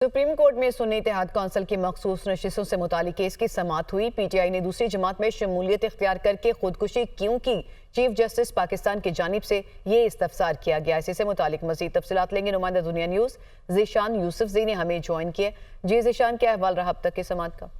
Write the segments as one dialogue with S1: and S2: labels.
S1: Supreme court में सुन्नी इत्तेहाद council की मखसूस नशिस्तों से मुतालिक केस की समाअत हुई। पीटीआई ने दूसरी जमात में शमूलियत इख्तियार करके खुदकुशी क्यों की? चीफ जस्टिस पाकिस्तान की जानिब से ये इस्तफसार किया गया। इसी से मुतालिक मजीद तफसीलात लेंगे नुमाइंदा दुनिया न्यूज़ ज़ीशान यूसुफज़ई ने हमें ज्वाइन किया। जी ज़ीशान, क्या अहवाल रहा अब तक की समाअत का?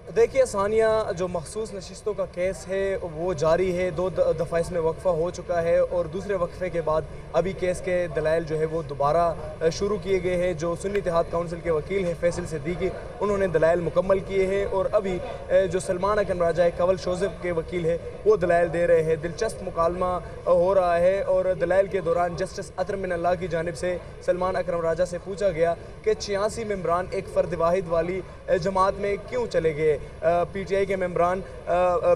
S2: देखिए सानिया, जो मखसूस नशिस्तों का केस है वो जारी है। दो दफ़ा इसमें वक्फ़ा हो चुका है और दूसरे वक्फ़े के बाद अभी केस के दलाइल जो है वो दोबारा शुरू किए गए हैं। जो सुन्नी इत्तेहाद काउंसिल के वकील हैं फैसल सिद्दीकी, उन्होंने दलाइल मुकम्मल किए हैं और अभी जो सलमान अकरम राजा कवल शोज़ेब के वकील है वो दलाइल दे रहे हैं। दिलचस्प मुकालमा हो रहा है और दलाइल के दौरान जस्टिस अतर मिन अल्लाह की जानिब से सलमान अकरम राजा से पूछा गया कि 86 मेम्बरान एक फ़र्द वाहिद वाली जमात में क्यों चले गए। पीटीआई के मेम्बरान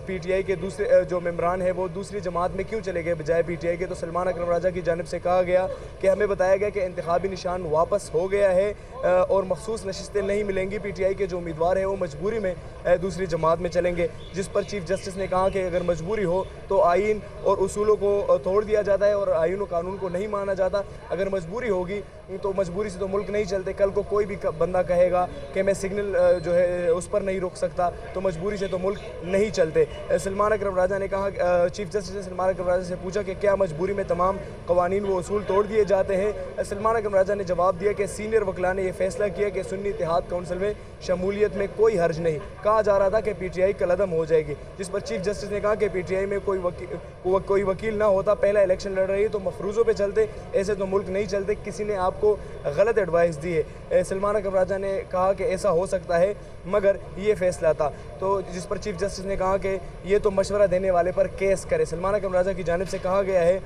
S2: पीटीआई के दूसरे जो मेम्बरान है वो दूसरी जमात में क्यों चले गए बजाय पीटीआई के। तो सलमान अकरम राजा की जानिब से कहा गया कि हमें बताया गया कि इंतखाबी निशान वापस हो गया है और मखसूस नशिस्तें नहीं मिलेंगी। पीटीआई के जो उम्मीदवार हैं वो मजबूरी में दूसरी जमात में चलेंगे, जिस पर चीफ जस्टिस ने कहा कि अगर मजबूरी हो तो आइन और उसूलों को तोड़ दिया जाता है और आइन और कानून को नहीं माना जाता। अगर मजबूरी होगी तो मजबूरी से तो मुल्क नहीं चलते। कल को कोई भी बंदा कहेगा कि मैं सिग्नल जो है उस पर नहीं रोक सकता, तो मजबूरी से तो मुल्क नहीं चलते। सलमान अकरम राजा ने कहा, चीफ जस्टिस ने सलमान अकरम राजा से पूछा कि क्या मजबूरी में तमाम कवानीन व उसूल तोड़ दिए जाते हैं। सलमान अकरम राजा ने जवाब दिया कि सीनियर वकला ने यह फैसला किया कि सुन्नी इत्तेहाद काउंसिल में शमूलियत में कोई हर्ज नहीं। कहा जा रहा था कि पीटीआई कलअदम हो जाएगी, जिस पर चीफ जस्टिस ने कहा कि पीटीआई में कोई वकील ना होता, पहला इलेक्शन लड़ रही तो मफरूज़ों पे चलते, ऐसे तो मुल्क नहीं चलते। किसी ने आपको गलत एडवाइस दी है। सलमान अकरम राजा ने कहा कि ऐसा हो सकता है मगर ये फैसला था, तो जिस पर चीफ जस्टिस ने कहा कि ये तो मशवरा देने वाले पर केस करे। सलमान अकरम राजा की जानिब से कहा गया है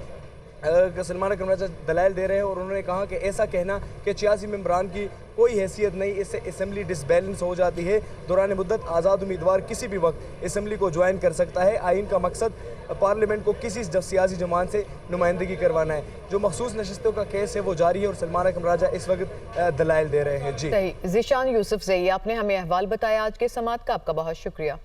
S2: कि सलमान अकरम राजा दलाइल दे रहे हैं और उन्होंने कहा कि ऐसा कहना कि 86 मेम्बरान की कोई हैसियत नहीं, इससे असम्बली डिसबैलेंस हो जाती है। दौरान मुद्दत आज़ाद उम्मीदवार किसी भी वक्त असम्बली को ज्वाइन कर सकता है। आइन का मकसद पार्लियामेंट को किसी सियासी जमात से नुमाइंदगी करवाना है। जो मखसूस नशिस्तों का केस है वो जारी है और सलमान अकरम राजा इस वक्त दलाइल दे रहे हैं। जी
S1: ज़ीशान यूसुफज़ई, आपने हमें अहवाल बताया आज के समाअत का, आपका बहुत शुक्रिया।